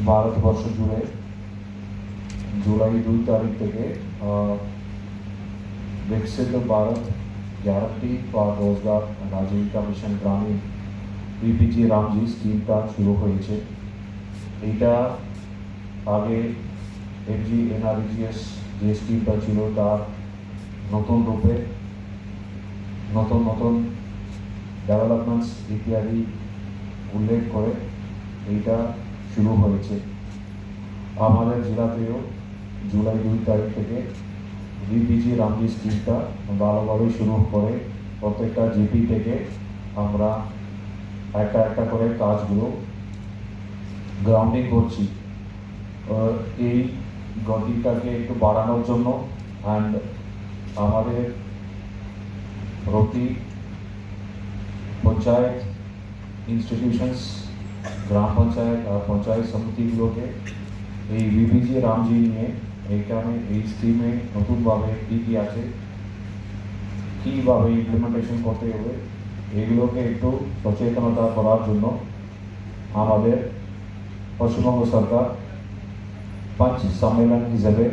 ভারতবর্ষ জুড়ে জুলাই 2 তারিখ থেকে विकसित भारत गारंटी फॉर रोजगार एंड आजीविका मिशन ग्रामीण बीपीजी रामजी स्कीमটা শুরু হয়েছে। এটা আগে এমজি এনআরজিএস যে স্কিমটা ছিল তার নতুন রূপে নতুন নতুন ডেভেলপমেন্টস ইত্যাদি উল্লেখ করে এইটা শুরু হয়েছে। আমাদের জেলাতেও জুলাই 2 তারিখ থেকে बीपीजी रामजी स्कीमটা ভালোভাবে শুরু করে প্রত্যেকটা জিপি থেকে আমরা একটা একটা করে কাজগুলো গ্রাউন্ডিং করছি। এই গতিটাকে একটু বাড়ানোর জন্য অ্যান্ড আমাদের প্রতি পঞ্চায়েত ইনস্টিটিউশনস গ্রাম পঞ্চায়েত আর পঞ্চায়েত সমিতিগুলোকে এই बीपीजी রামজি নিয়ে এইখানে এই স্কিমে নতুনভাবে কী কী আছে, কীভাবে ইমপ্লিমেন্টেশন করতে হবে, এগুলোকে একটু সচেতনতা করার জন্য আমাদের পশ্চিমবঙ্গ সরকার পাঁচ সম্মেলন হিসেবে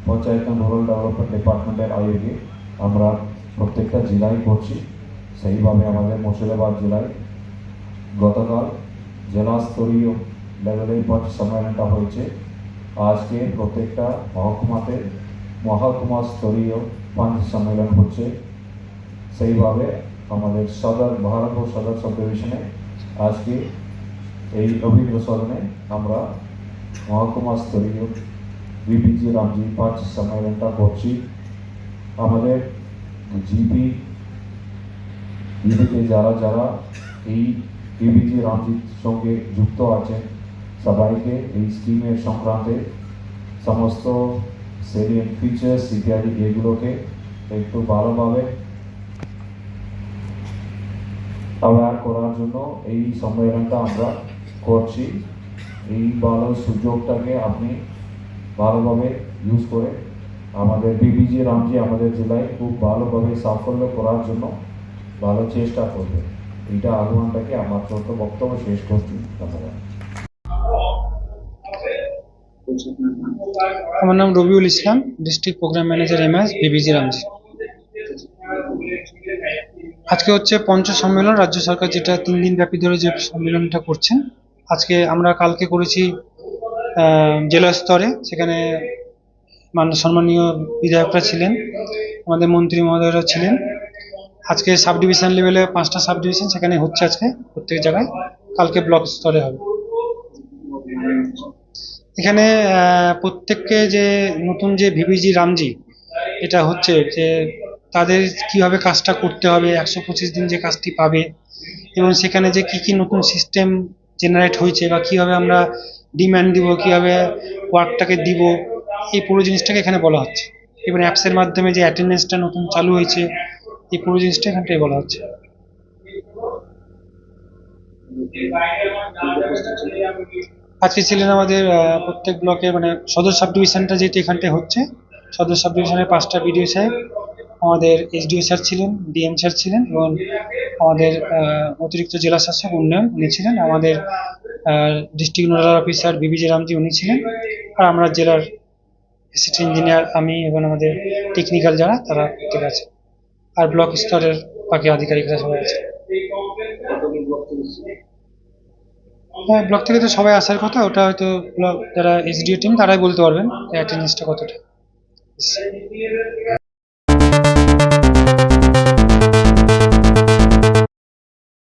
পঞ্চায়েত রুরাল ডেভেলপমেন্ট ডিপার্টমেন্টের আয়োগে আমরা প্রত্যেকটা জেলায় করছি। সেইভাবে আমাদের মুর্শিদাবাদ জেলায় গতকাল জেলা স্তরীয় লেভেলে পাঁচ সম্মেলনটা হয়েছে। আজকে প্রত্যেকটা মহকুমাতে মহকুমা স্তরীয় পাঁচ সম্মেলন হচ্ছে। সেইভাবে আমাদের সদর বহরমপুর সদর সাব ডিভিশনে আজকে এই অভিজ্ঞ সদনে আমরা মহকুমা স্তরীয় बीपीजी রামজি পাঁচ সম্মেলনটা করছি। আমাদের জিপিতে যারা যারা এই बीपीजी রামজির সঙ্গে যুক্ত আছে সবাইকে এই স্কিমের সংক্রান্তে সমস্ত সেলিয়েন্ট ফিচার্স ইত্যাদি এগুলোকে একটু ভালোভাবে অ্যাওয়্যার করার জন্য এই সম্মেলনটা আমরা করছি। এই ভালো সুযোগটাকে আপনি ভালোভাবে ইউজ করে আমাদের बीपीजी রামজি আমাদের জেলায় খুব ভালোভাবে সাফল্য করার জন্য ভালো চেষ্টা করবে। এইটা আহ্বানটাকে আমার ছোট বক্তব্য শেষ করছি। ধন্যবাদ। আমার নাম Rabiul Islam, district program manager MS BPG Ramji. আজকে হচ্ছে পঞ্চ সম্মেলন, রাজ্য সরকার যেটা 3 দিন ব্যাপী ধরে যে সম্মেলনটা করছেন। আজকে আমরা কালকে করেছি জেলা স্তরে, সেখানে সম্মানীয় বিধায়করা ছিলেন, আমাদের মন্ত্রী মহোদয়রা ছিলেন। আজকে সাব ডিভিশন লেভেলে 5টা সাব ডিভিশন সেখানে হচ্ছে আজকে প্রত্যেক জায়গায়। কালকে ব্লক স্তরে হবে। এখানে প্রত্যেককে যে নতুন যে बीपीजी রামজি এটা হচ্ছে যে তাদের কিভাবে কাজটা করতে হবে, 125 দিন যে কাজটি পাবে এবং সেখানে যে কি কি নতুন সিস্টেম জেনারেট হয়েছে বা কিভাবে আমরা ডিমান্ড দিব, কিভাবে ওয়ার্কটাকে দিব, এই পুরো জিনিসটাকে এখানে বলা হচ্ছে। এবং অ্যাপসের মাধ্যমে যে অ্যাটেন্ডেন্সটা নতুন চালু হয়েছে, এই পুরো জিনিসটা এখানটাই বলা হচ্ছে। আজকে ছিলেন আমাদের প্রত্যেক ব্লকে মানে সদর সাব ডিভিশনটা যেটি এখানটায় হচ্ছে, সদর সাব ডিভিশনের 5টা বিডিও সাহেব, আমাদের এসডিও স্যার ছিলেন, ডিএম স্যার ছিলেন এবং আমাদের অতিরিক্ত জেলা শাসক উন্নয়ন উনি ছিলেন, আমাদের district nodal officer BPG Ramji উনি ছিলেন, আর আমরা জেলার অ্যাসিস্ট্যান্ট ইঞ্জিনিয়ার আমি এবং আমাদের টেকনিক্যাল যারা তারা প্রত্যেকে আছে, আর ব্লক স্তরের বাকি আধিকারিকরা সবাই আছে। হ্যাঁ, ব্লক থেকে তো সবাই আসার কথা, ওটা হয়তো ব্লক যারা এসডিও টিম তারাই বলতে পারবেন অ্যাটেন্ডেন্সটা কতটা।